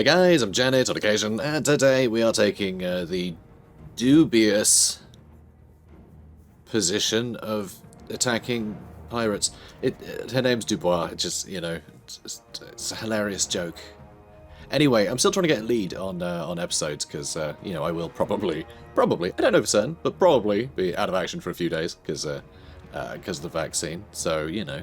Hey guys, I'm Janet on occasion, and today we are taking the dubious position of attacking pirates. Her name's Dubois. It's just, you know, it's a hilarious joke. Anyway, I'm still trying to get a lead on episodes because, you know, I will probably, I don't know for certain, but probably be out of action for a few days because of the vaccine. So, you know,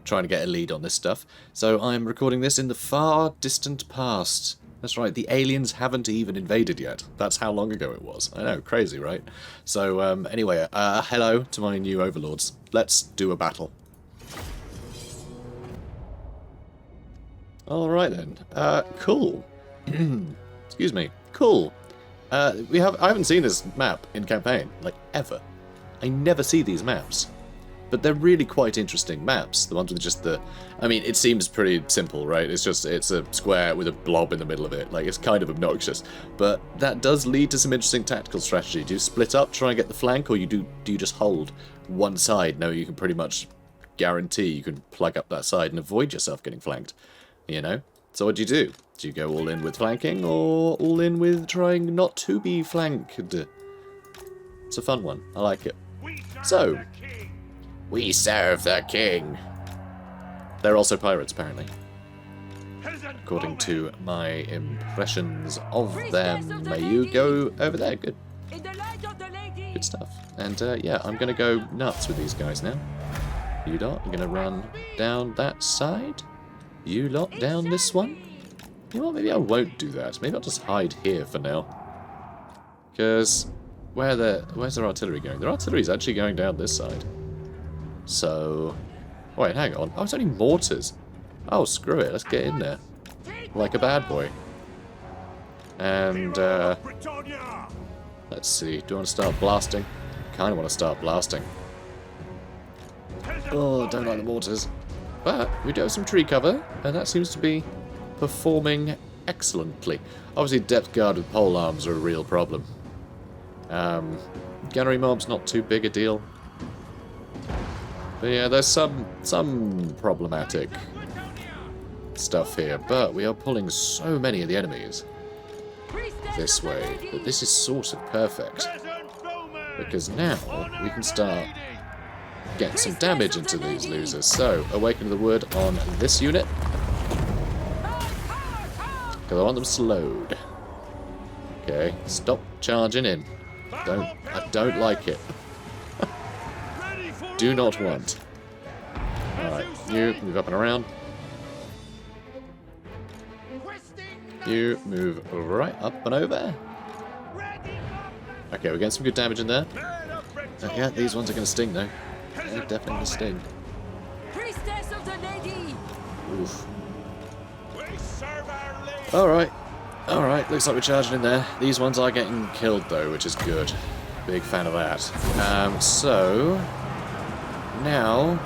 trying to get a lead on this stuff. So I'm recording this in the far distant past. That's right, the aliens haven't even invaded yet. That's how long ago it was. I know, crazy, right? So anyway, hello to my new overlords. Let's do a battle. Alright then. Cool. Excuse me. Cool. I haven't seen this map in campaign, like, ever. I never see these maps. But they're really quite interesting maps. The ones with just the... I mean, it seems pretty simple, right? It's a square with a blob in the middle of it. Like, it's kind of obnoxious. But that does lead to some interesting tactical strategy. Do you split up, try and get the flank, or do you just hold one side? No, you can pretty much guarantee you can plug up that side and avoid yourself getting flanked. You know? So what do you do? Do you go all in with flanking, or all in with trying not to be flanked? It's a fun one. I like it. So... we serve the king. They're also pirates, apparently. According to my impressions of them. May you go over there. Good. Good stuff. And yeah, I'm going to go nuts with these guys now. You lot, I'm going to run down that side. You lot down this one. You know what, maybe I won't do that. Maybe I'll just hide here for now. Because where's their artillery going? Their artillery's actually going down this side. So, wait, hang on. Oh, it's only mortars. Oh, screw it. Let's get in there. Like a bad boy. And, let's see. Do I want to start blasting? Kind of want to start blasting. Oh, don't like the mortars. But we do have some tree cover, and that seems to be performing excellently. Obviously, depth guard with pole arms are a real problem. Gunnery mobs, not too big a deal. But yeah, there's some problematic stuff here, but we are pulling so many of the enemies this way that this is sort of perfect. Because now we can start getting some damage into these losers. So, Awaken the Wood on this unit. Because I want them slowed. Okay, stop charging in. I don't like it. Do not want. Alright, you move up and around. You move right up and over. Okay, we're getting some good damage in there. Yeah, these ones are going to sting though. They're definitely going to sting. Oof. Alright, looks like we're charging in there. These ones are getting killed though, which is good. Big fan of that. So... now,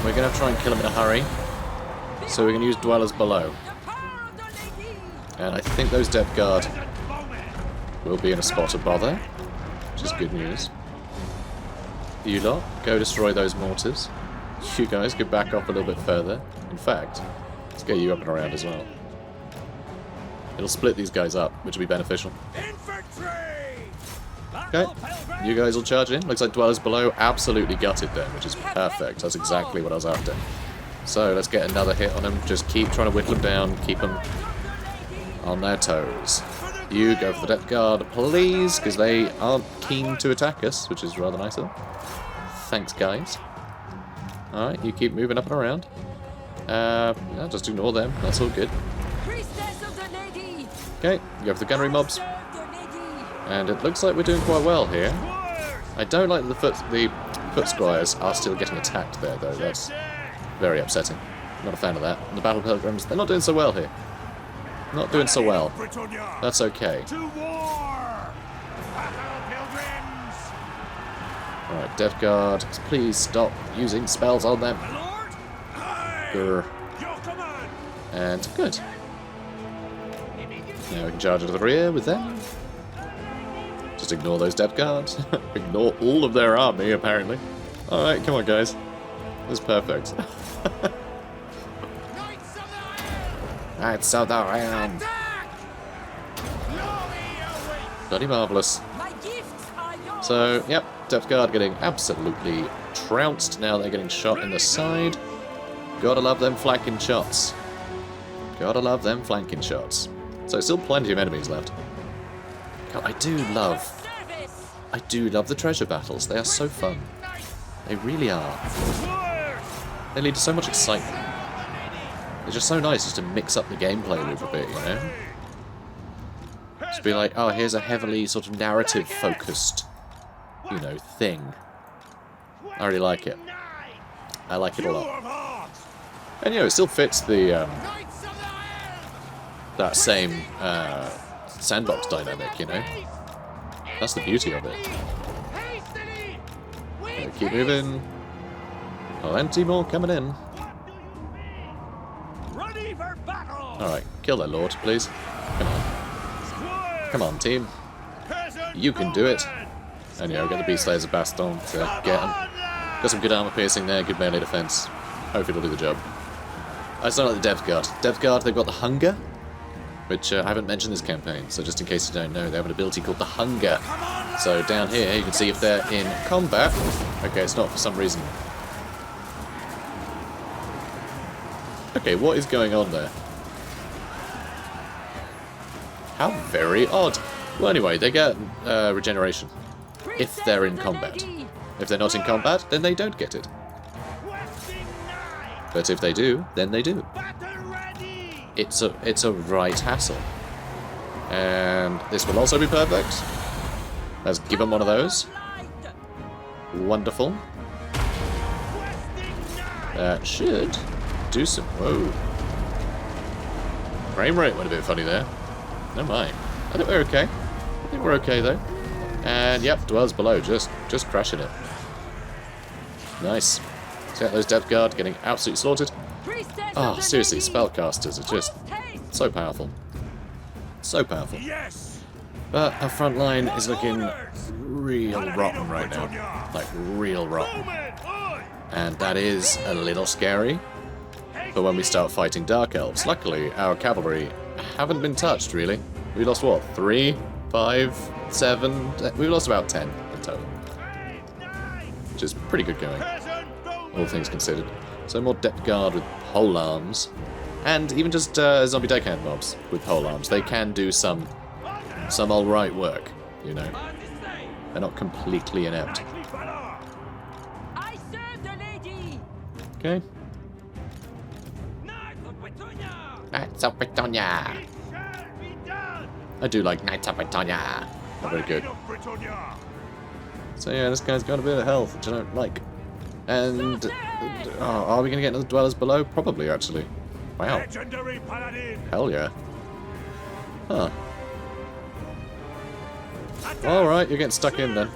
we're going to try and kill them in a hurry. So we're going to use Dwellers below. And I think those depth guard will be in a spot of bother, which is good news. You lot, go destroy those mortars. You guys can back up a little bit further. In fact, let's get you up and around as well. It'll split these guys up, which will be beneficial. Okay, you guys will charge in. Looks like Dwellers below absolutely gutted them, which is perfect. That's exactly what I was after. So let's get another hit on them. Just keep trying to whittle them down, keep them on their toes. You go for the depth guard, please, because they aren't keen to attack us, which is rather nice of them. Thanks, guys. Alright, you keep moving up and around. Yeah, just ignore them. That's all good. Okay, go for the gunnery mobs. And it looks like we're doing quite well here. I don't like the foot squires are still getting attacked there, though. That's very upsetting. Not a fan of that. And the battle pilgrims, they're not doing so well here. Not doing so well. That's okay. Alright, Death Guard, please stop using spells on them. Grr. And good. Now we can charge into the rear with them. Just ignore those depth guards. Ignore all of their army, apparently. Alright, come on, guys. This is perfect. Knights of the Realm! Bloody marvellous. So, yep, Depth Guard getting absolutely trounced. Now they're getting shot in the side. Gotta love them flanking shots. Gotta love them flanking shots. So still plenty of enemies left. God, I do love the treasure battles. They are so fun. They really are. They lead to so much excitement. It's just so nice just to mix up the gameplay loop a bit, you know? Just be like, oh, here's a heavily sort of narrative-focused, you know, thing. I really like it. I like it a lot. And, you know, it still fits the, that same, sandbox dynamic, you know? That's the beauty of it. Okay, keep moving. Plenty more coming in. Alright, kill that lord, please. Come on. Come on, team. You can do it. And yeah, we'll get the Beast Slayer's Baston to get him. Got some good armor piercing there, good melee defense. Hopefully it'll do the job. I just don't like the Depth Guard. Depth Guard, they've got the Hunger, which I haven't mentioned this campaign, so just in case you don't know, they have an ability called the Hunger. So down here, you can see if they're in combat. Okay, it's not for some reason. Okay, what is going on there? How very odd. Well, anyway, they get regeneration if they're in combat. If they're not in combat, then they don't get it. But if they do, then they do. It's a right hassle. And this will also be perfect. Let's give them one of those. Wonderful. That should do some... Whoa. Frame rate went a bit funny there. No mind. I think we're okay. I think we're okay, though. And, yep, Dwellers Below, just crashing it. Nice. So, those Depth Guard getting absolutely slaughtered. Oh, seriously, spellcasters are just so powerful. So powerful. But our front line is looking real rotten right now. Like, real rotten. And that is a little scary. But when we start fighting Dark Elves, luckily, our cavalry haven't been touched, really. We lost, what, 3, 5, 7? We've lost about 10 in total. Which is pretty good going, all things considered. So more Depth Guard with pole arms. And even just zombie deckhand mobs with pole arms. They can do some alright work, you know. They're not completely inept. Okay. Knights of Bretonnia. I do like Knights of Bretonnia. Not very good. So yeah, this guy's got a bit of health, which I don't like. And are we going to get into the Dwellers Below? Probably, actually. Wow. Hell yeah. Huh. Alright, you're getting stuck in then.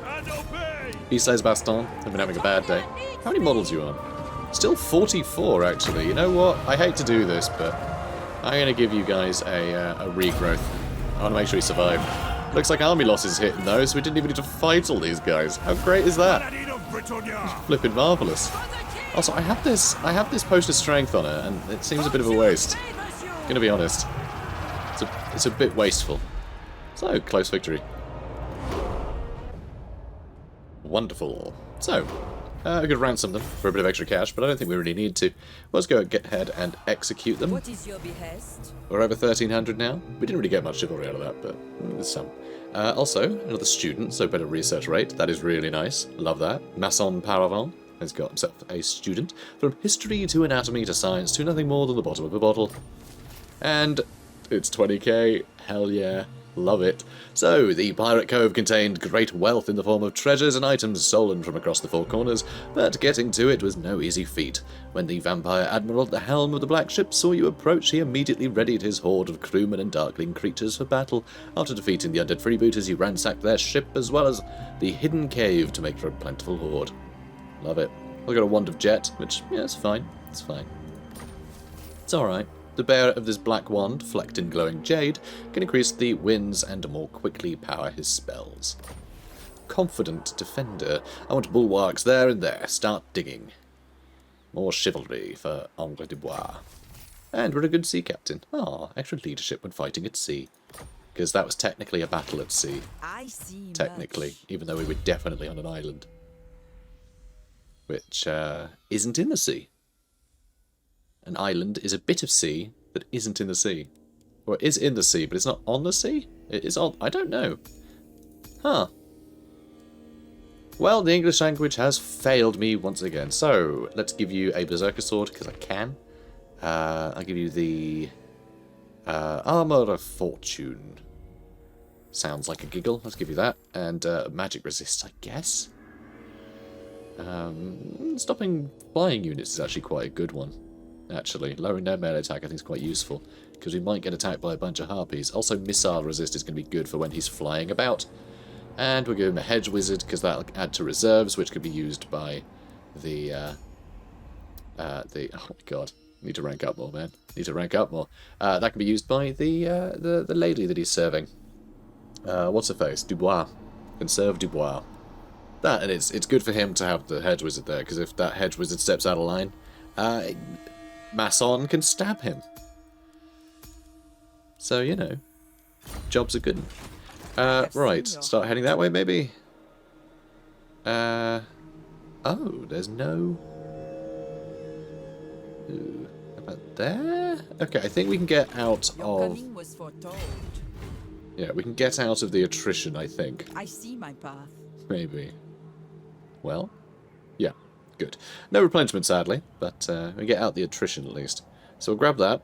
Beast Slayer's Baston. I've been having a bad day. How many models are you on? Still 44, actually. You know what? I hate to do this, but I'm going to give you guys a regrowth. I want to make sure you survive. Looks like army losses hitting though, so we didn't even need to fight all these guys. How great is that? Flippin' marvellous. Also, I have this potion of strength on it, and it seems a bit of a waste. Gonna be honest. It's a bit wasteful. So, close victory. Wonderful. So, we could ransom them for a bit of extra cash, but I don't think we really need to. Let's go ahead and execute them. What is your behest? We're over 1,300 now. We didn't really get much chivalry out of that, but there's some. Also, another student, so better research rate. That is really nice. Love that. Masson Paravant has got himself a student. From history to anatomy to science to nothing more than the bottom of a bottle. And it's 20k. Hell yeah. Love it. So, the Pirate Cove contained great wealth in the form of treasures and items stolen from across the four corners, but getting to it was no easy feat. When the vampire admiral at the helm of the Black Ship saw you approach, he immediately readied his horde of crewmen and darkling creatures for battle. After defeating the undead freebooters, he ransacked their ship as well as the hidden cave to make for a plentiful hoard. Love it. I've got a wand of jet, which, yeah, it's fine. It's fine. It's alright. The bearer of this black wand, flecked in glowing jade, can increase the winds and more quickly power his spells. Confident defender. I want bulwarks there and there. Start digging. More chivalry for Angre de Bois. And we're a good sea captain. Ah, extra leadership when fighting at sea. because that was technically a battle at sea. I see. Technically, even though we were definitely on an island. Which isn't in the sea. An island is a bit of sea that isn't in the sea. Or it is in the sea, but it's not on the sea? It is on... I don't know. Huh. Well, the English language has failed me once again. So, let's give you a Berserker Sword, because I can. I'll give you the Armour of Fortune. Sounds like a giggle. Let's give you that. And Magic Resist, I guess. Stopping flying units is actually quite a good one. Actually, lowering their melee attack I think is quite useful, because we might get attacked by a bunch of harpies. Also, Missile Resist is going to be good for when he's flying about. And we'll give him a Hedge Wizard, because that'll add to reserves, which could be used by the oh my god, need to rank up more, man. Need to rank up more. That can be used by the lady that he's serving. What's her face? Dubois. Conserve Dubois. That, and it's good for him to have the Hedge Wizard there, because if that Hedge Wizard steps out of line, Masson can stab him. So, you know, jobs are good. Right, start heading that way, maybe? Oh, there's no... Ooh, about there? Okay, I think we can get out of... Yeah, we can get out of the attrition, I think. I see my path. Maybe. Well, yeah, good. No replenishment, sadly, but we get out the attrition at least. So we'll grab that,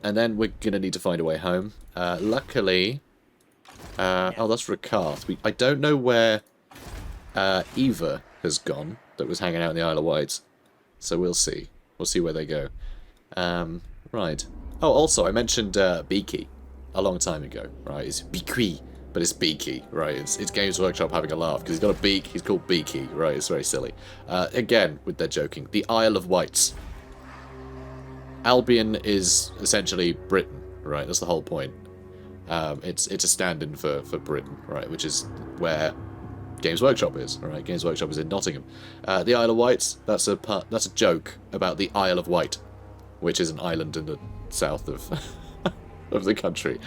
and then we're going to need to find a way home. Luckily... oh, that's Rakarth. I don't know where Eva has gone, that was hanging out in the Isle of Wight. So we'll see. We'll see where they go. Right. Oh, also, I mentioned Beaky a long time ago, right? It's Beaky, but it's Beaky, right? It's Games Workshop having a laugh, because he's got a beak, he's called Beaky, right? It's very silly. Again, with their joking. The Isle of Wight. Albion is essentially Britain, right? That's the whole point. It's a stand-in for Britain, right? Which is where Games Workshop is, right? Games Workshop is in Nottingham. The Isle of Wight, that's a joke about the Isle of Wight, which is an island in the south of of the country,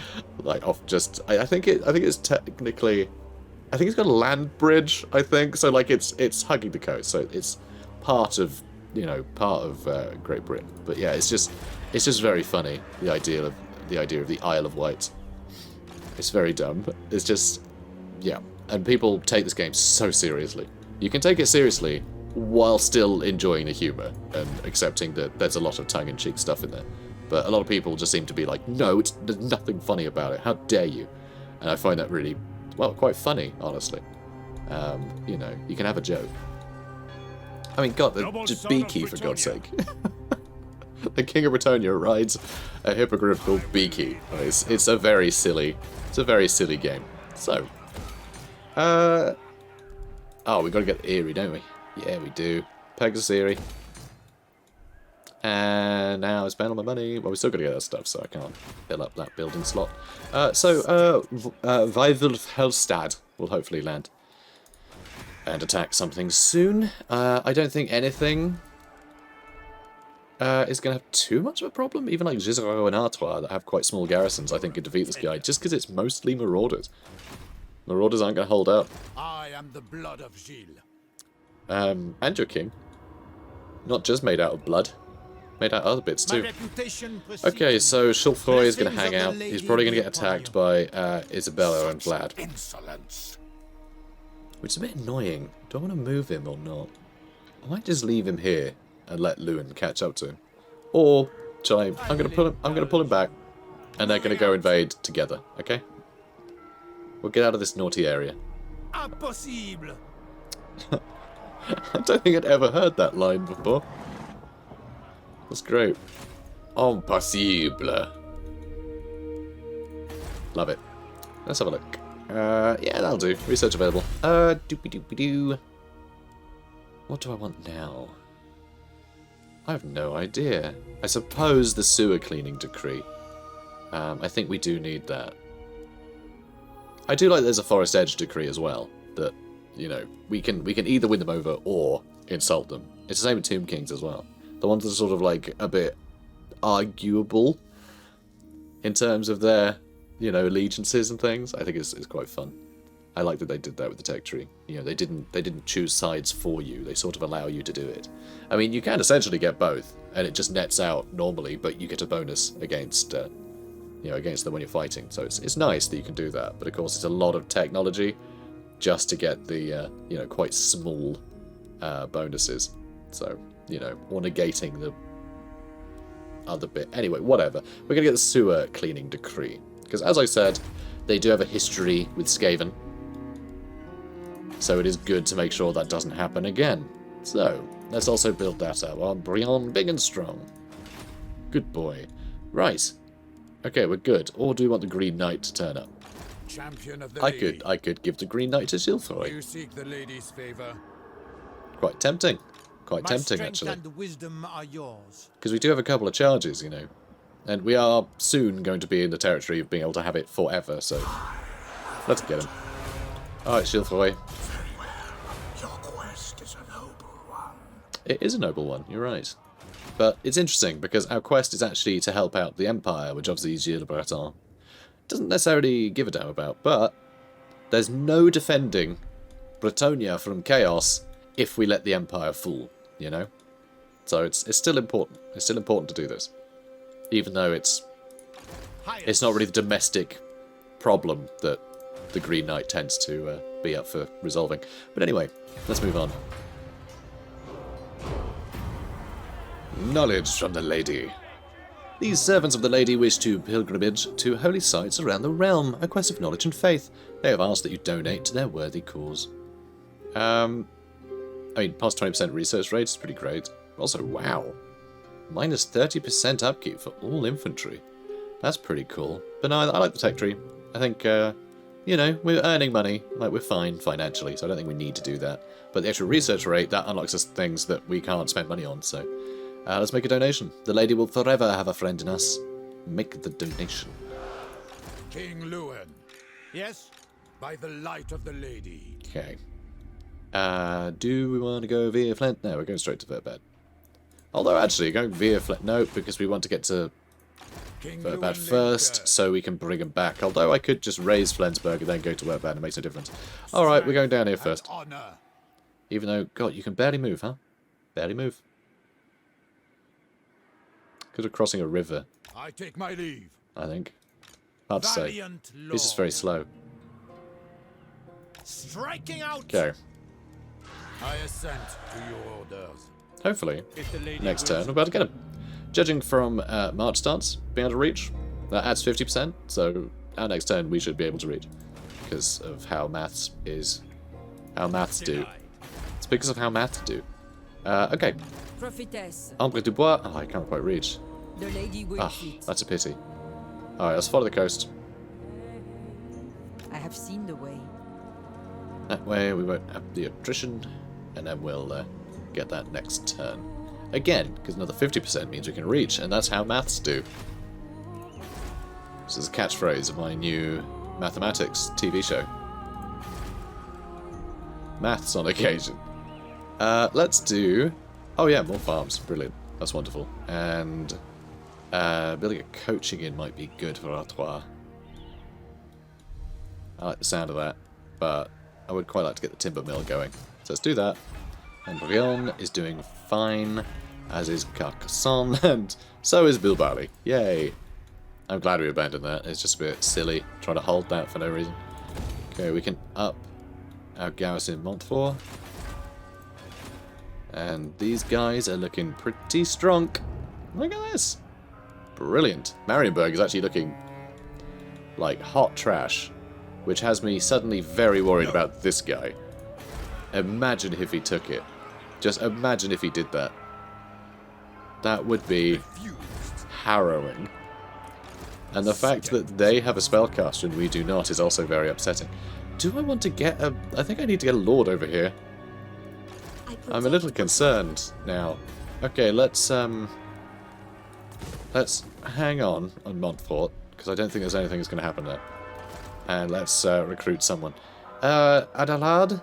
like off just. I think it's technically, I think it's got a land bridge. I think so. Like it's hugging the coast, so it's part of Great Britain. But yeah, it's just very funny, the idea of the Isle of Wight. It's very dumb, but it's just, yeah. And people take this game so seriously. You can take it seriously while still enjoying the humour and accepting that there's a lot of tongue-in-cheek stuff in there. But a lot of people just seem to be like, no, there's nothing funny about it. How dare you? And I find that really, well, quite funny, honestly. You know, you can have a joke. I mean, God, just Beaky, for God's sake. The King of Bretonnia rides a hippogriff called Beaky. It's a very silly game. So, oh, we got to get Eerie, don't we? Yeah, we do. Pegasus Eerie. And now I spend all my money. Well, we still got to get that stuff, so I can't fill up that building slot. Weivel Helstad will hopefully land and attack something soon. I don't think anything is going to have too much of a problem. Even like Gisero and Artois that have quite small garrisons, I think, could defeat this guy, just because it's mostly Marauders. Marauders aren't going to hold up. I am the blood of Gilles. And your king. Not just made out of blood. Made out of other bits too. Okay, so Chaulfroy is going to hang out. He's probably going to get attacked by Isabella and Vlad. Which is a bit annoying. Do I want to move him or not? I might just leave him here and let Louen catch up to him. Or shall I? I'm going to pull him back, and they're going to go invade together. Okay. We'll get out of this naughty area. Impossible. I don't think I'd ever heard that line before. That's great. Impossible. Love it. Let's have a look. Yeah, that'll do. Research available. Doopy-doopy-doo. What do I want now? I have no idea. I suppose the sewer cleaning decree. I think we do need that. I do like there's a Forest Edge decree as well. That, you know, we can either win them over or insult them. It's the same with Tomb Kings as well. The ones that are sort of like a bit arguable in terms of their you know, allegiances and things. I think it's quite fun. I like that they did that with the tech tree. You know, they didn't choose sides for you. They sort of allow you to do it. I mean, you can essentially get both, and it just nets out normally, but you get a bonus against, you know, against them when you're fighting. So it's nice that you can do that. But of course, it's a lot of technology just to get the, you know, quite small bonuses. So, you know, or negating the other bit. Anyway, whatever. We're going to get the sewer cleaning decree. Because as I said, they do have a history with Skaven. So it is good to make sure that doesn't happen again. So, let's also build that up. On Brion, big and strong. Good boy. Right. Okay, we're good. Or do we want the Green Knight to turn up? Champion of the lady. I could give the Green Knight to Silfroy. You seek the lady's favor. Quite tempting. Quite tempting, My actually. strength and wisdom are yours. Because we do have a couple of charges, you know. And we are soon going to be in the territory of being able to have it forever, so... Let's get him. Alright, Silfroy. Very well. Your quest is a noble one. It is a noble one, you're right. But it's interesting, because our quest is actually to help out the Empire, which obviously Gilles Breton doesn't necessarily give a damn about, but there's no defending Bretonnia from chaos if we let the Empire fall, you know? So it's still important. It's still important to do this. Even though it's not really the domestic problem that the Green Knight tends to be up for resolving. But anyway, let's move on. Knowledge from the Lady. These servants of the Lady wish to pilgrimage to holy sites around the realm, a quest of knowledge and faith. They have asked that you donate to their worthy cause. I mean, past 20% research rate is pretty great. Also, wow. Minus 30% upkeep for all infantry. That's pretty cool. But no, I like the tech tree. I think, you know, we're earning money. Like, we're fine financially, so I don't think we need to do that. But the actual research rate, that unlocks us things that we can't spend money on, so... let's make a donation. The Lady will forever have a friend in us. Make the donation. King Louen. Yes? By the light of the lady. Okay. Do we want to go via Flint? No, we're going straight to Verbad. Although, actually, going via Flint... No, because we want to get to Verbad first, so we can bring him back. Although I could just raise Flensburg and then go to Verbad. It makes no difference. Alright, we're going down here first. Even though, God, you can barely move, huh? Barely move. Because we're crossing a river. I take my leave. I think. Hard to say. This is very slow. Striking out. Okay. I assent to your orders. Hopefully, next turn we're about to get him. Judging from March stance, being able to reach, that adds 50%, so our next turn we should be able to reach. Because of how maths is. How maths do. It's because of how maths do. Okay. Ambre du Bois. Oh, I can't quite reach. The lady will fit. That's a pity. Alright, let's follow the coast. I have seen the way. That way we won't have the attrition, and then we'll get that next turn. Again, because another 50% means we can reach, and that's how maths do. This is a catchphrase of my new mathematics TV show. Maths on occasion. Let's do... Oh yeah, more farms. Brilliant. That's wonderful. And building a coaching inn might be good for Artois. I like the sound of that, but I would quite like to get the timber mill going. So let's do that. And Brion is doing fine, as is Carcassonne, and so is Bilbali. Yay! I'm glad we abandoned that. It's just a bit silly trying to hold that for no reason. Okay, we can up our garrison in Montfort. And these guys are looking pretty strong. Look at this. Brilliant. Marienburg is actually looking like hot trash, which has me suddenly very worried about this guy. Imagine if he took it. Just imagine if he did that. That would be harrowing. And the fact that they have a spellcaster and we do not is also very upsetting. Do I want to get a... I think I need to get a lord over here. I'm a little concerned now. Okay, let's hang on Montfort, because I don't think there's anything that's going to happen there. And let's recruit someone. Adalard?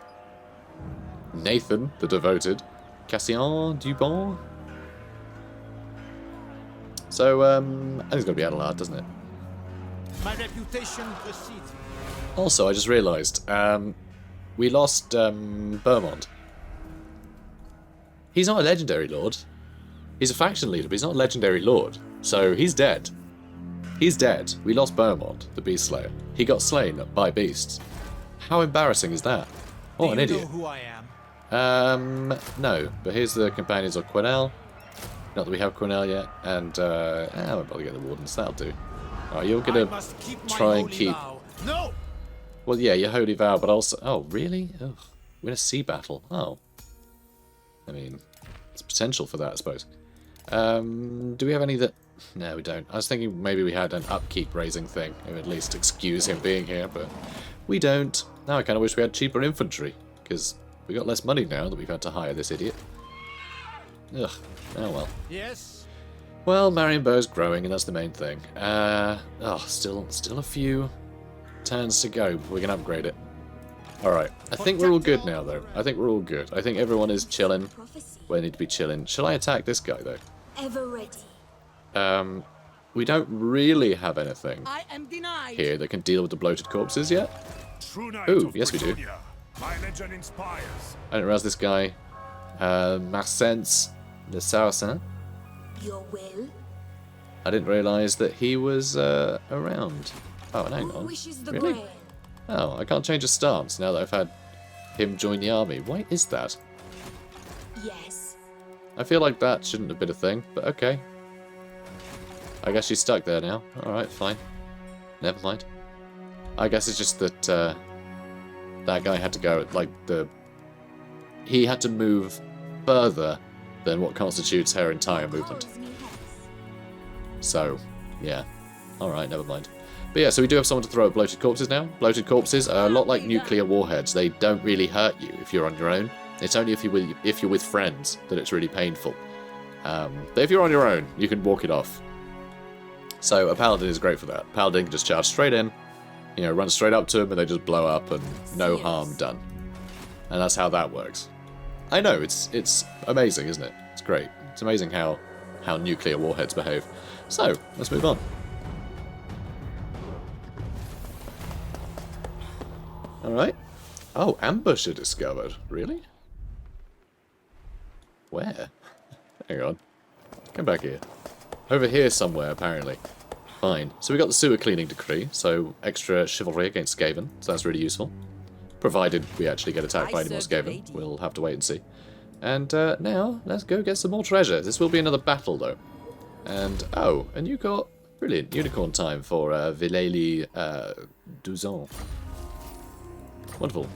Nathan, the devoted. Cassian Dubon? So, I think it's going to be Adalard, doesn't it? My reputation precedes me. Also, I just realised, we lost Beaumont. He's not a legendary lord. He's a faction leader, but he's not a legendary lord. So he's dead. He's dead. We lost Beaumont, the Beast Slayer. He got slain by beasts. How embarrassing is that? What an Do you idiot. know who I am? No. But here's the companions of Quenelle. Not that we have Quenelle yet. And, I won't bother get the Wardens. That'll do. Alright, you're I gonna must keep my try and holy keep... vow. No! Well, yeah, your holy vow, but also... Oh, really? Ugh. We're in a sea battle. Oh. I mean, there's potential for that, I suppose. Do we have any that... No, we don't. I was thinking maybe we had an upkeep raising thing. It would at least excuse him being here, but we don't. Now I kind of wish we had cheaper infantry, because we got less money now that we've had to hire this idiot. Ugh. Oh well. Yes? Well, Marienbow's growing, and that's the main thing. Still a few turns to go before we can upgrade it. Alright, I think we're all good now, though. I think we're all good. I think everyone is chilling where they need to be chilling. Shall I attack this guy, though? Ever ready. We don't really have anything I am denied. here that can deal with the bloated corpses yet. True knight Ooh, of yes we do. Bretonnia. My legend inspires. I didn't realize this guy, Marcens le Saracen. Your will. I didn't realize that he was around. Oh, and hang Who on. wishes the Really? grail? Oh, I can't change his stance now that I've had him join the army. Why is that? Yes. I feel like that shouldn't have been a thing, but okay. I guess she's stuck there now. Alright, fine. Never mind. I guess it's just that that guy had to go, he had to move further than what constitutes her entire movement. Calls me hence. So, yeah. Alright, never mind. But yeah, so we do have someone to throw at bloated corpses now. Bloated corpses are a lot like nuclear warheads. They don't really hurt you if you're on your own. It's only if you're with friends that it's really painful. But if you're on your own, you can walk it off. So a paladin is great for that. Paladin can just charge straight in, run straight up to them, and they just blow up, and no harm done. And that's how that works. I know, it's amazing, isn't it? It's great. It's amazing how nuclear warheads behave. So, let's move on. Alright. Oh, ambusher discovered. Really? Where? Hang on. Come back here. Over here somewhere, apparently. Fine. So we got the sewer cleaning decree, so extra chivalry against Skaven, so that's really useful. Provided we actually get attacked by any more Skaven. We'll have to wait and see. And now, let's go get some more treasure. This will be another battle, though. And, oh, and you got brilliant unicorn time for Villeli Duzon. Wonderful.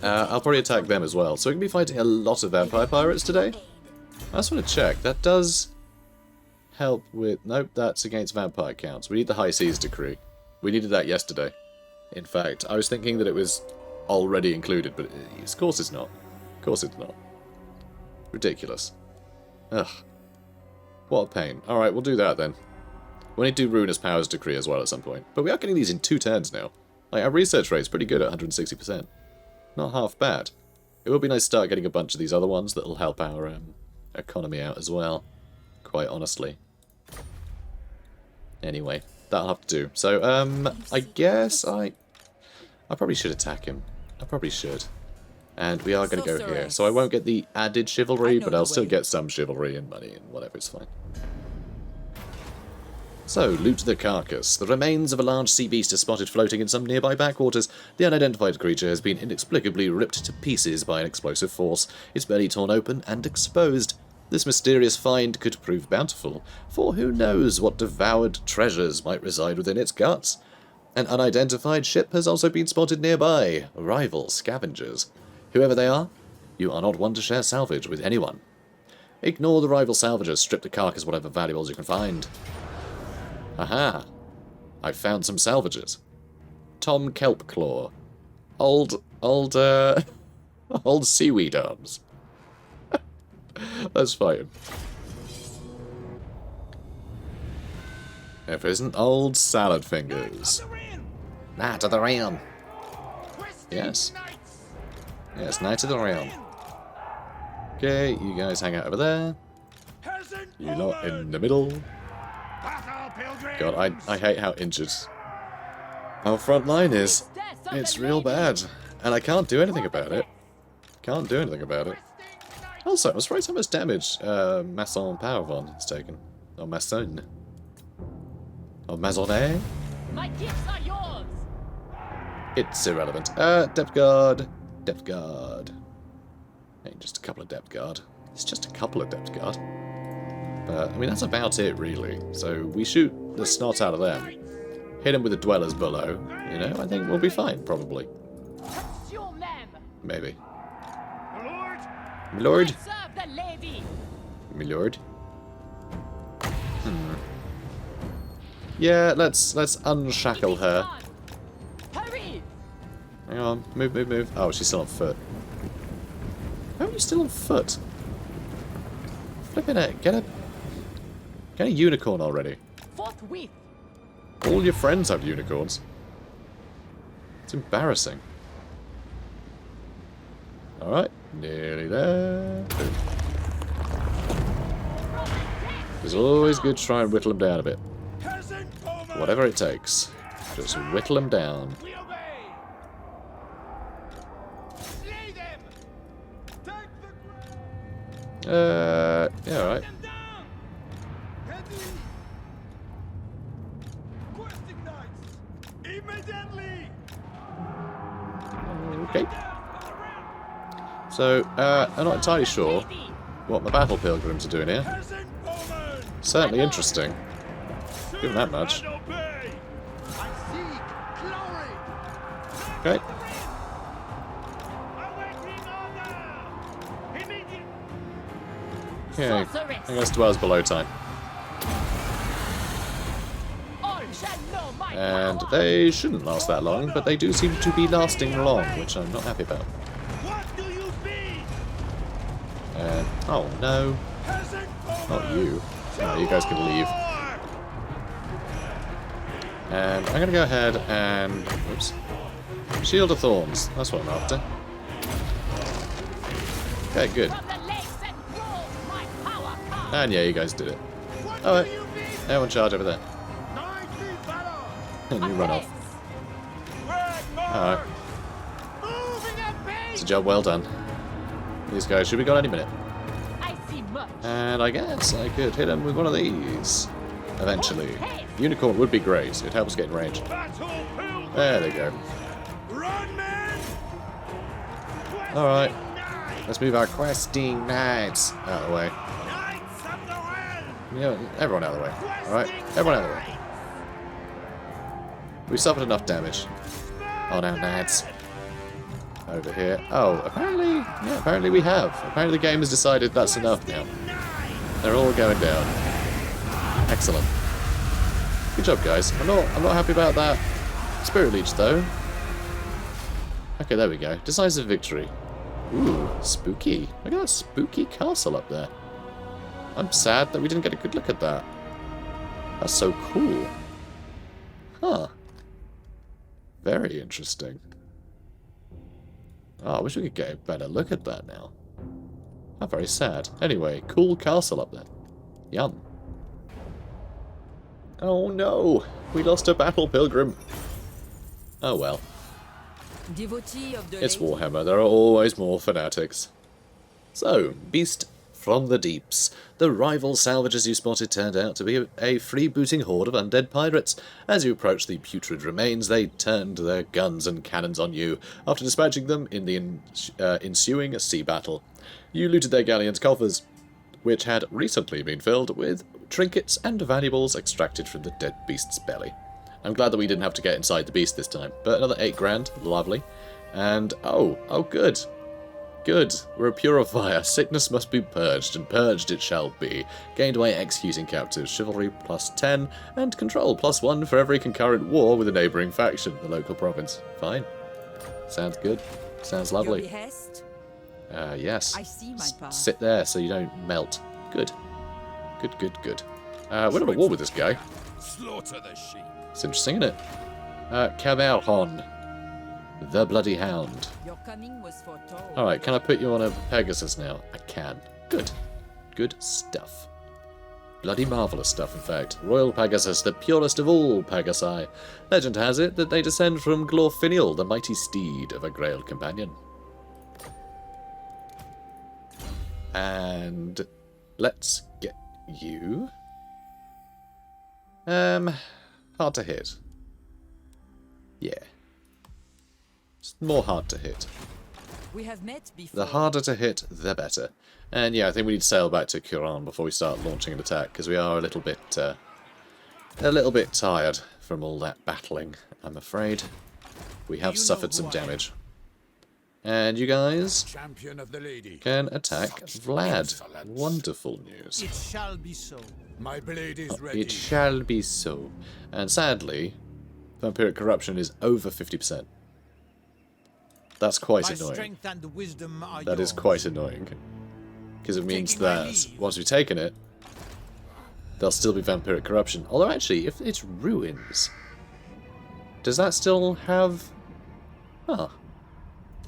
I'll probably attack them as well. So we're going to be fighting a lot of vampire pirates today. I just want to check. That does help with... Nope, that's against vampire counts. We need the High Seas Decree. We needed that yesterday. In fact, I was thinking that it was already included, but of course it's not. Of course it's not. Ridiculous. Ugh. What a pain. Alright, we'll do that then. We need to do Ruinous Powers Decree as well at some point. But we are getting these in 2 turns now. Like, our research rate's pretty good at 160%. Not half bad. It will be nice to start getting a bunch of these other ones that'll help our economy out as well. Quite honestly. Anyway, that'll have to do. So, I guess I probably should attack him. I probably should. And we are going to go here. So I won't get the added chivalry, but I'll still get some chivalry and money and whatever, it's fine. So, loot the carcass. The remains of a large sea beast are spotted floating in some nearby backwaters. The unidentified creature has been inexplicably ripped to pieces by an explosive force, its belly torn open and exposed. This mysterious find could prove bountiful, for who knows what devoured treasures might reside within its guts. An unidentified ship has also been spotted nearby, rival scavengers. Whoever they are, you are not one to share salvage with anyone. Ignore the rival salvagers, strip the carcass whatever valuables you can find. Aha! I found some salvages. Tom Kelpclaw. Old seaweed arms. Let's fight him. If it isn't old salad fingers. Knight of the Realm. Yes. Yes, Knight of the Realm. Okay, you guys hang out over there. You lot in the middle. God, I hate how injured our front line is. It's real bad. And I can't do anything about it. Can't do anything about it. Also, I'm surprised how much damage Masson Paravon has taken. Or Masson. Or Mazonet? My gifts are yours. It's irrelevant. Depth guard. Depth guard. Ain't just a couple of depth guard. It's just a couple of depth guard. But, I mean, that's about it, really. So, we shoot the snot out of them. Hit them with the dwellers below. You know, I think we'll be fine, probably. Maybe. My lord? Serve the lady. My lord? Yeah, let's unshackle her. Hurry. Hang on. Move, move, move. Oh, she's still on foot. How are you still on foot? Flipping it. Get a unicorn already. Forthwith. All your friends have unicorns. It's embarrassing. Alright, nearly there. Boom. It's always good to try and whittle them down a bit. Whatever it takes. Just whittle them down. Yeah, alright. Okay. So, I'm not entirely sure what the battle pilgrims are doing here. Certainly interesting. Given that much. Okay. Okay. I guess dwells below time. And they shouldn't last that long, but they do seem to be lasting long, which I'm not happy about. Oh no. Not you. No, you guys can leave. And I'm going to go ahead and... Oops. Shield of Thorns. That's what I'm after. Okay, good. And yeah, you guys did it. Alright. Everyone charge over there. And you run off. Alright. It's a job well done. These guys should be gone any minute. And I guess I could hit him with one of these. Eventually. Unicorn would be great. It helps get in range. There they go. Alright. Let's move our questing knights out of the way. Yeah, everyone out of the way. Alright? Everyone out of the way. We suffered enough damage on our knights. Over here. Oh, apparently we have. Apparently the game has decided that's enough now. They're all going down. Excellent. Good job, guys. I'm not happy about that Spirit Leech though. Okay, there we go. Decisive victory. Ooh, spooky. Look at that spooky castle up there. I'm sad that we didn't get a good look at that. That's so cool. Huh. Very interesting. Oh, I wish we could get a better look at that now. How very sad. Anyway, cool castle up there. Yum. Oh no! We lost a battle pilgrim. Oh well. Devotee of the It's lady. Warhammer. There are always more fanatics. So, Beast from the Deeps. The rival salvages you spotted turned out to be a freebooting horde of undead pirates. As you approached the putrid remains, they turned their guns and cannons on you, after dispatching them in the ensuing sea battle. You looted their galleon's coffers, which had recently been filled with trinkets and valuables extracted from the dead beast's belly. I'm glad that we didn't have to get inside the beast this time, but another 8 grand, lovely. And, oh good. Good, we're a purifier. Sickness must be purged, and purged it shall be. Gained by executing captives. Chivalry +10, and control +1 for every concurrent war with a neighbouring faction, the local province. Fine. Sounds good. Sounds Your lovely. behest? Yes. I see my path. Sit there so you don't melt. Good. Good. We're at a war with this guy. Slaughter the sheep. It's interesting, isn't it? Camelhon. The Bloody Hound. Your coming was foretold. Alright, can I put you on a Pegasus now? I can. Good. Good stuff. Bloody marvellous stuff, in fact. Royal Pegasus, the purest of all Pegasi. Legend has it that they descend from Glorfiniel, the mighty steed of a Grail companion. And let's get you. Hard to hit. Yeah. It's more hard to hit. We have met before. The harder to hit, the better. And yeah, I think we need to sail back to Kuran before we start launching an attack, because we are a little bit tired from all that battling, I'm afraid. We have suffered some damage. And you guys Champion of the lady. can attack Vlad. Wonderful news. It shall be so. My blade is ready. It shall be so. And sadly, vampiric corruption is over 50%. That's quite My annoying. strength and wisdom are That is yours. quite annoying. Because it means Taking my that leave. once we've taken it, there'll still be vampiric corruption. Although actually, if it's ruins, does that still have... Huh.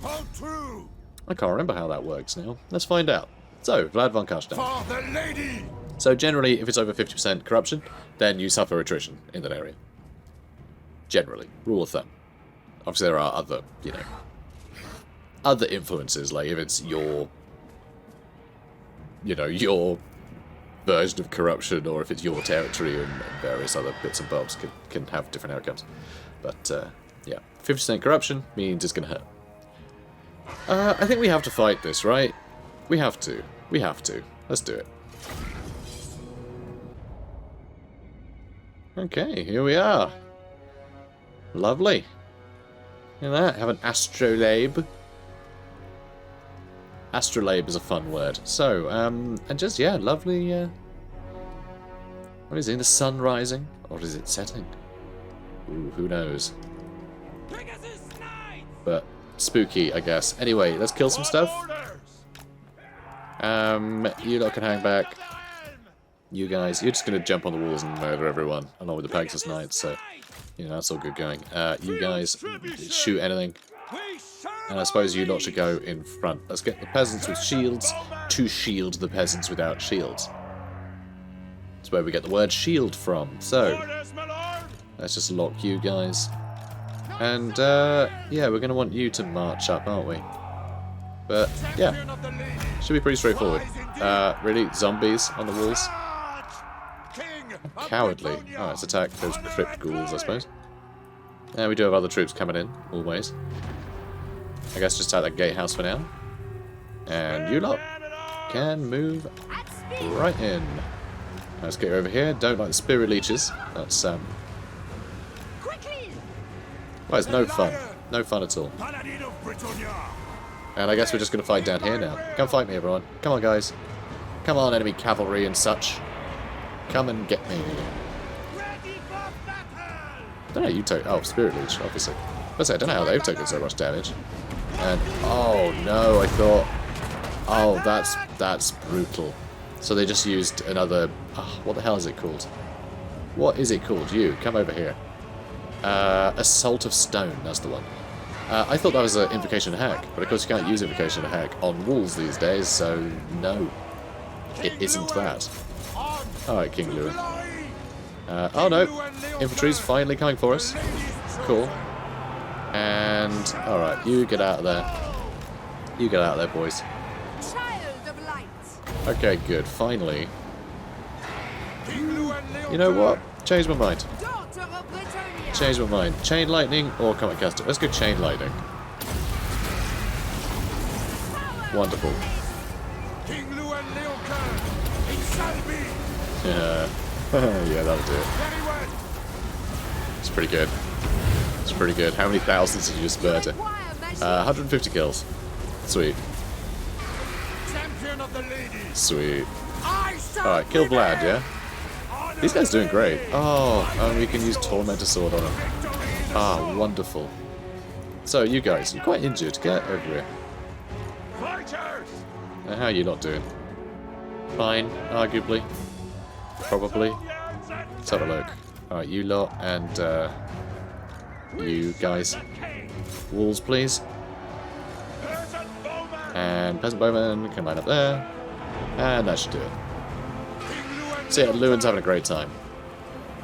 Hold true I can't remember how that works now. Let's find out. So, Vlad von Karstein. for the lady. So generally, if it's over 50% corruption, then you suffer attrition in that area. Generally. Rule of thumb. Obviously there are other, you know, other influences, like if it's your, you know, your version of corruption, or if it's your territory, and various other bits and bobs can have different outcomes. But, yeah, 50% corruption means it's going to hurt. I think we have to fight this, right? We have to. We have to. Let's do it. Okay, here we are. Lovely. Look at that, have an astrolabe. Astrolabe is a fun word. So, and just, yeah, lovely, what is it, the sun rising? Or is it setting? Ooh, who knows? But, spooky, I guess. Anyway, let's kill some stuff. You lot can hang back. You guys, you're just going to jump on the walls and murder everyone, along with the Pegasus Knights, so, you know, that's all good going. You guys, shoot anything. And I suppose you lot should go in front. Let's get the peasants with shields to shield the peasants without shields. That's where we get the word shield from. So, let's just lock you guys. And, yeah, we're going to want you to march up, aren't we? But, yeah, should be pretty straightforward. Really? Zombies on the walls? Cowardly. Oh, let's attack those crypt ghouls, I suppose. And we do have other troops coming in, always. I guess just attack that gatehouse for now. And you lot can move right in. Let's get over here. Don't like the spirit leeches. That's, well, it's no fun. No fun at all. Paladin of Bretonnia. And I guess we're just going to fight down here now. Come fight me, everyone. Come on, guys. Come on, enemy cavalry and such. Come and get me. I don't know, you take... Oh, Spirit Leech, obviously. I don't know how they've taken so much damage. And... Oh, no, I thought... Oh, that's brutal. So they just used another... Oh, what the hell is it called? What is it called? You, come over here. Assault of Stone, that's the one. I thought that was an Invocation of Heck, but of course you can't use Invocation of Heck on walls these days, so no. It isn't that. Alright, King Louen. Oh no, infantry's finally coming for us. Cool. And, alright, you get out of there. You get out of there, boys. Okay, good, finally. You know what? Change my mind. Change my mind. Chain Lightning or Comet Caster? Let's go Chain Lightning. Wonderful. King Louen Leoncoeur. It shall be. Yeah. Yeah, that'll do it. Very well. It's pretty good. It's pretty good. How many thousands did you just murder? 150 kills. Sweet. Champion of the ladies. Sweet. I shall Alright, kill Vlad, prevail. yeah? These guys are doing great. Oh, and we can use Tormentor Sword on them. Ah, wonderful. So, you guys, you're quite injured. Get over here. Fighters. Now, how are you not doing? Fine, arguably. Probably. Let's have a look. Alright, you lot and you guys. Walls, please. And Peasant Bowman can line up there. And that should do it. So yeah, Lewin's having a great time.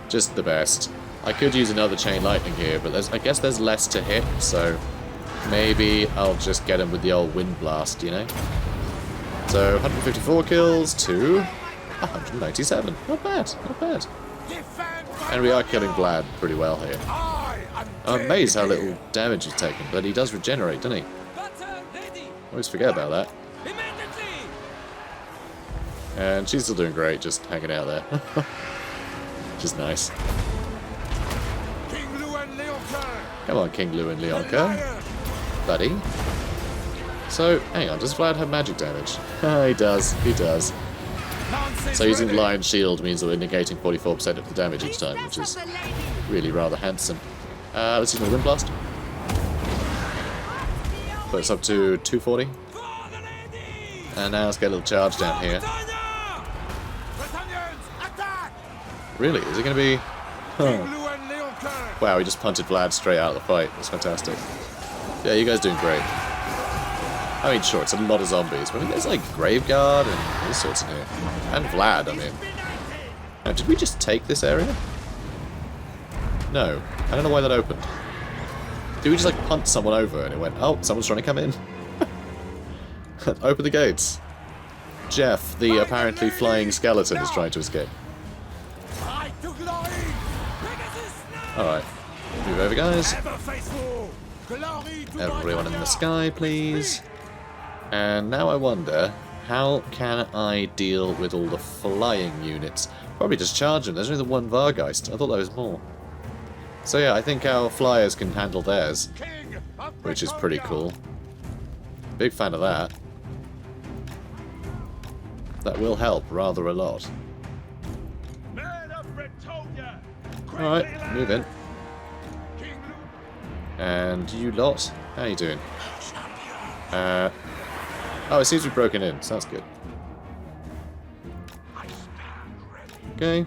Just the best. I could use another Chain Lightning here, but I guess there's less to hit, so maybe I'll just get him with the old Wind Blast, you know? So 154 kills to 197. Not bad, not bad. And we are killing Vlad pretty well here. I'm amazed how little damage he's taken, but he does regenerate, doesn't he? Always forget about that. And she's still doing great, just hanging out there. Which is nice. King Louen Leoncoeur. Come on, King Louen Leoncoeur. Buddy. So, hang on, does Vlad have magic damage? He does, he does. So using Lion Shield means that we're negating 44% of the damage each time, which is really rather handsome. Let's use my Wind Blast. Put us up to 240. And now let's get a little charge down here. Really? Is it going to be... Huh. Wow, he just punted Vlad straight out of the fight. That's fantastic. Yeah, you guys doing great. I mean, sure, it's a lot of zombies, but I mean, there's like Graveguard and all sorts in here. And Vlad, I mean. Now, did we just take this area? No. I don't know why that opened. Did we just like punt someone over and it went, oh, someone's trying to come in? Open the gates. Jeff, the apparently flying skeleton, is trying to escape. Alright. Move over, guys. Everyone in the sky, please. And now I wonder, how can I deal with all the flying units? Probably just charge them. There's only the one Vargeist. I thought there was more. So yeah, I think our flyers can handle theirs, which is pretty cool. Big fan of that. That will help rather a lot. Alright, move in. And you lot, how you doing? Oh, it seems to be broken in, so that's good. Okay.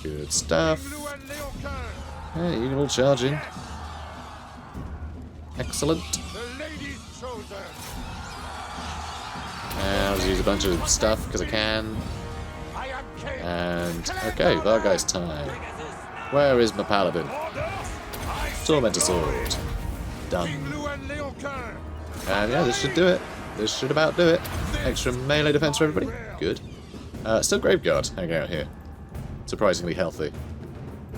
Good stuff. Hey, you can all charge in. Excellent. And I'll just use a bunch of stuff because I can. And okay, Vargeist time. Where is my paladin? Tormentor Sword. Done. And yeah, this should do it. This should about do it. Extra melee defense for everybody. Good. Still Graveguard hanging out here. Surprisingly healthy.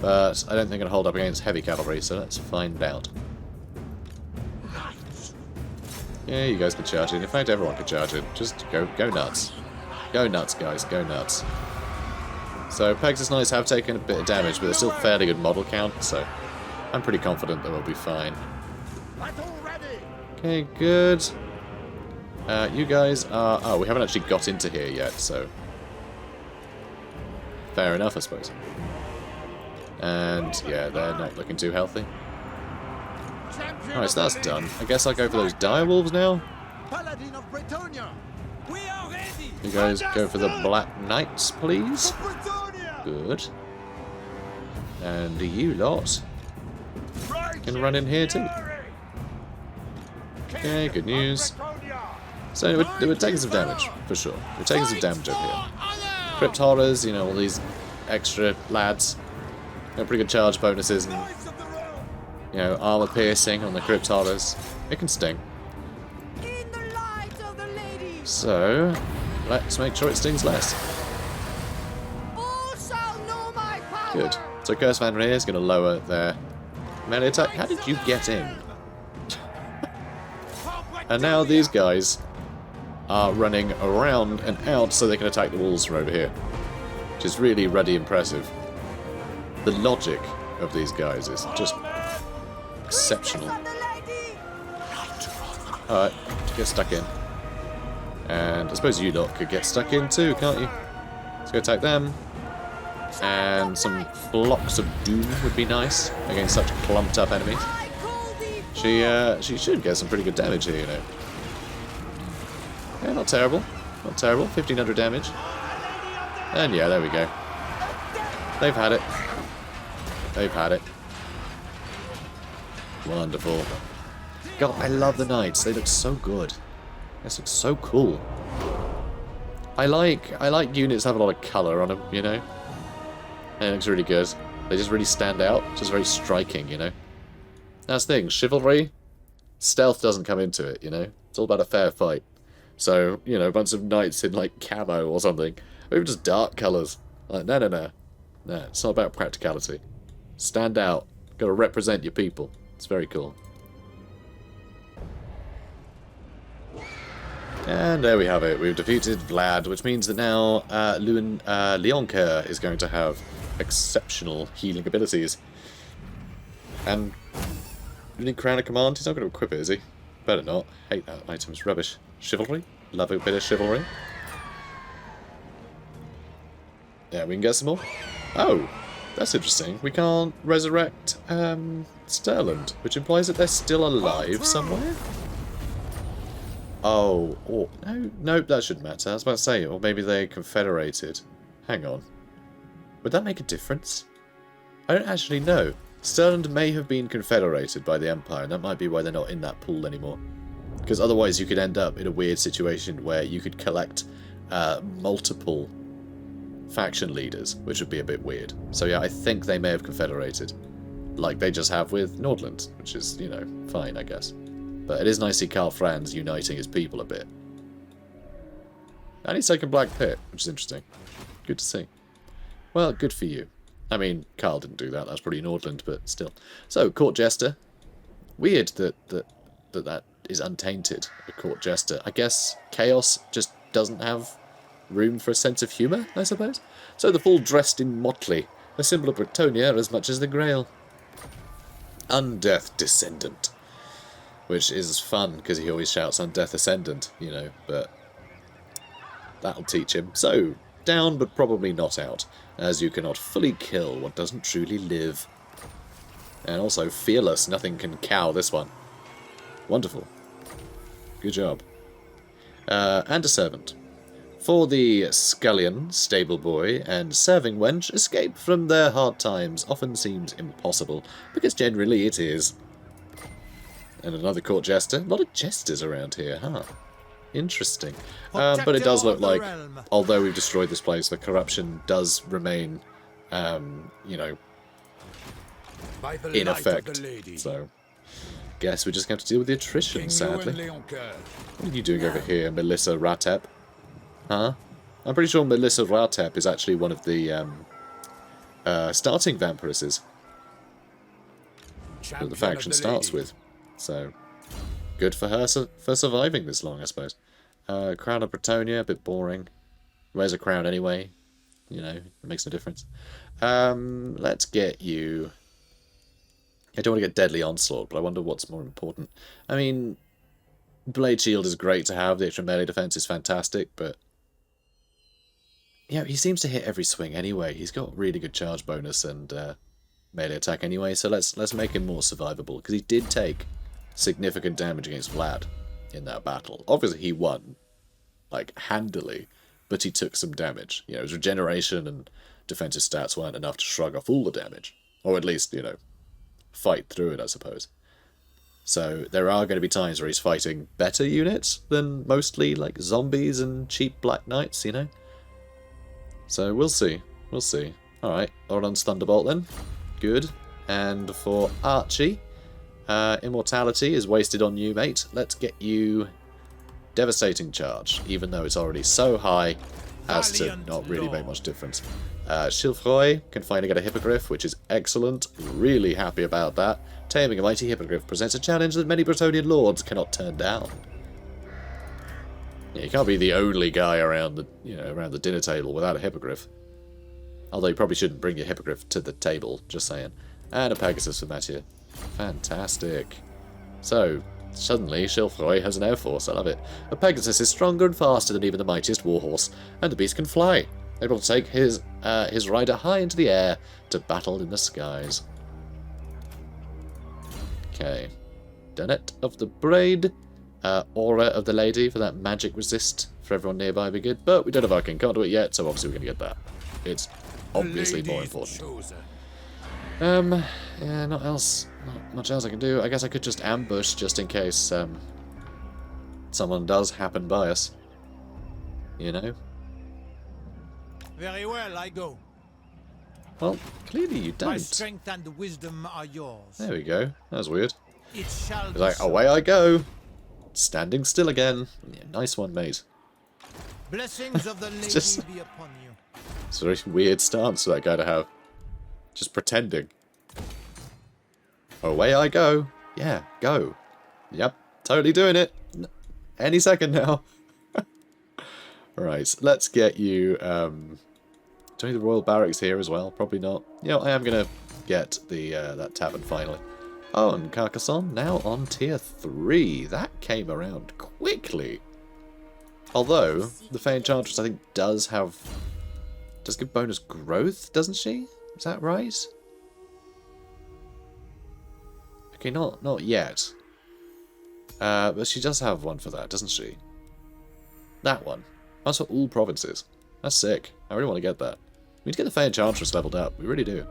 But I don't think it'll hold up against heavy cavalry, so let's find out. Yeah, you guys can charge in. In fact, everyone can charge in. Just go nuts. Go nuts, guys. Go nuts. So, Pegasus Knights have taken a bit of damage, but they're still fairly good model count, so I'm pretty confident that we'll be fine. Okay, good. You guys are... Oh, we haven't actually got into here yet, so... Fair enough, I suppose. And, yeah, they're not looking too healthy. Alright, so that's done. I guess I'll go for those direwolves now. Paladin of Bretonnia. We are ready. You guys go for the Black Knights, please. Good. And you lot can run in here too. Okay, good news. So we're taking some damage, for sure. We're taking some damage over here. Crypt Horrors, you know, all these extra lads. Got pretty good charge bonuses and, you know, armor piercing on the Crypt Horrors. It can sting. So, let's make sure it stings less. Good. So Curse Vandal here is going to lower their melee attack. How did you get in? And now these guys are running around and out so they can attack the walls from over here. Which is really ruddy impressive. The logic of these guys is just exceptional. Alright, get stuck in. And I suppose you lot could get stuck in too, can't you? Let's go attack them. And some blocks of doom would be nice against such clumped up enemies. She should get some pretty good damage here, you know. Yeah, not terrible. Not terrible. 1500 damage. And yeah, there we go. They've had it. They've had it. Wonderful. God, I love the knights. They look so good. This looks so cool. I like units that have a lot of colour on them, you know? And it looks really good. They just really stand out. Just very striking, you know? That's the thing. Chivalry, stealth doesn't come into it, you know? It's all about a fair fight. So, you know, a bunch of knights in, like, camo or something. Or even just dark colours. Like, no. No, it's not about practicality. Stand out. Gotta represent your people. It's very cool. And there we have it. We've defeated Vlad, which means that now Louen Leoncoeur is going to have exceptional healing abilities. And you need Crown of Command? He's not going to equip it, is he? Better not. Hate that item's rubbish. Chivalry? Love a bit of chivalry. Yeah, we can get some more. Oh, that's interesting. We can't resurrect Stirland, which implies that they're still alive somewhere. Oh, no, that shouldn't matter. I was about to say, or maybe they confederated. Hang on. Would that make a difference? I don't actually know. Stirland may have been confederated by the Empire, and that might be why they're not in that pool anymore. Because otherwise you could end up in a weird situation where you could collect multiple faction leaders, which would be a bit weird. So yeah, I think they may have confederated. Like they just have with Nordland, which is, you know, fine, I guess. But it is nice to see Karl Franz uniting his people a bit. And he's taken Black Pit, which is interesting. Good to see. Well, good for you. I mean, Karl didn't do that. That's probably Nordland, but still. So, Court Jester. Weird that is untainted, a Court Jester. I guess Chaos just doesn't have room for a sense of humour, I suppose. So the full dressed in motley, a symbol of Bretonnia as much as the Grail. Undeath Descendant. Which is fun, because he always shouts Undeath Ascendant, you know, but that'll teach him. So, down but probably not out, as you cannot fully kill what doesn't truly live. And also fearless, nothing can cow this one. Wonderful. Good job. And a servant. For the scullion, stable boy, and serving wench, escape from their hard times often seems impossible, because generally it is. And another court jester. A lot of jesters around here, huh? Interesting. But it does look like, although we've destroyed this place, the corruption does remain, you know, in effect. So, guess we just have to deal with the attrition, sadly. What are you doing over here, Melissa Ratep? Huh? I'm pretty sure Melissa Ratep is actually one of the starting vampiresses that the faction starts with. So, good for her for surviving this long, I suppose. Crown of Bretonnia, a bit boring. Wears a crown anyway. You know, it makes no difference. Let's get you... I don't want to get Deadly Onslaught, but I wonder what's more important. I mean, Blade Shield is great to have. The extra melee defense is fantastic, but... yeah, he seems to hit every swing anyway. He's got really good charge bonus and melee attack anyway, so let's make him more survivable, because he did take significant damage against Vlad in that battle. Obviously, he won, like, handily, but he took some damage. You know, his regeneration and defensive stats weren't enough to shrug off all the damage. Or at least, you know, fight through it, I suppose. So there are going to be times where he's fighting better units than mostly, like, zombies and cheap Black Knights, you know? So we'll see. We'll see. Alright, Oron's Thunderbolt then. Good. And for Archie... Immortality is wasted on you, mate. Let's get you Devastating Charge, even though it's already so high as to not really make much difference. Chilfroy can finally get a Hippogriff, which is excellent. Really happy about that. Taming a mighty Hippogriff presents a challenge that many Bretonnian lords cannot turn down. Yeah, you can't be the only guy around the dinner table without a Hippogriff. Although you probably shouldn't bring your Hippogriff to the table, just saying. And a Pegasus for Mattia. Fantastic. So, suddenly, Chilfroy has an air force. I love it. The Pegasus is stronger and faster than even the mightiest warhorse, and the beast can fly, able to take his rider high into the air to battle in the skies. Okay. Dunnet of the Braid. Aura of the Lady for that magic resist for everyone nearby would be good, but we don't have Archaon Conduit yet, so obviously we're going to get that. It's obviously more important. Yeah, not much else I can do. I guess I could just ambush just in case someone does happen by us. You know? Very well, I go. Well, clearly you My don't. strength and wisdom are yours. There we go. That was weird. It shall It's be like, so. away I go. Standing still again. Yeah, nice one, mate. Blessings of the lady just- be upon you. It's a very weird stance for that guy to have. Just pretending. Away I go. Yeah, go. Yep, totally doing it. Any second now. Right, let's get you... do we need the Royal Barracks here as well? Probably not. You know, I am going to get the that tavern finally. Oh, and Carcassonne now on tier 3. That came around quickly. Although, the Fey Enchantress I think does give bonus growth, doesn't she? Is that right? Okay, not yet. But she does have one for that, doesn't she? That one. That's for all provinces. That's sick. I really want to get that. We need to get the Fey Enchantress leveled up. We really do.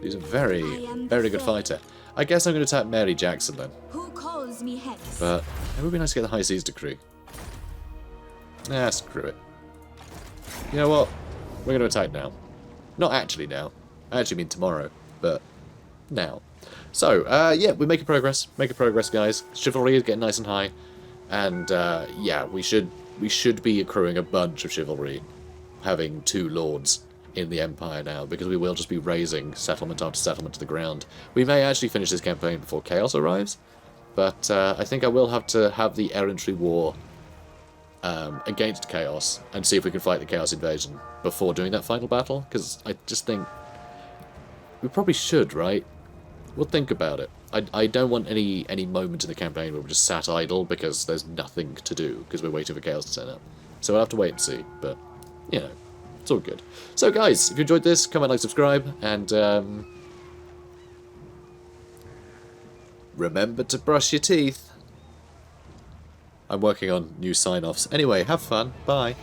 He's a very good fighter. I guess I'm going to tap Mary Jackson then. Who calls me hence? But it would be nice to get the High Seas Decree. Nah, screw it. You know what? We're going to attack now. Not actually now. I actually mean tomorrow. But now. So, yeah, we're making progress. Making progress, guys. Chivalry is getting nice and high. And, yeah, we should be accruing a bunch of chivalry. Having 2 lords in the Empire now, because we will just be raising settlement after settlement to the ground. We may actually finish this campaign before Chaos arrives, but I think I will have to have the Errantry War against Chaos, and see if we can fight the Chaos Invasion before doing that final battle, because I just think we probably should, right? We'll think about it. I don't want any moment in the campaign where we're just sat idle because there's nothing to do, because we're waiting for Chaos to turn up. So we'll have to wait and see, but, you know, it's all good. So guys, if you enjoyed this, comment, like, subscribe, and remember to brush your teeth. I'm working on new sign-offs. Anyway, have fun. Bye.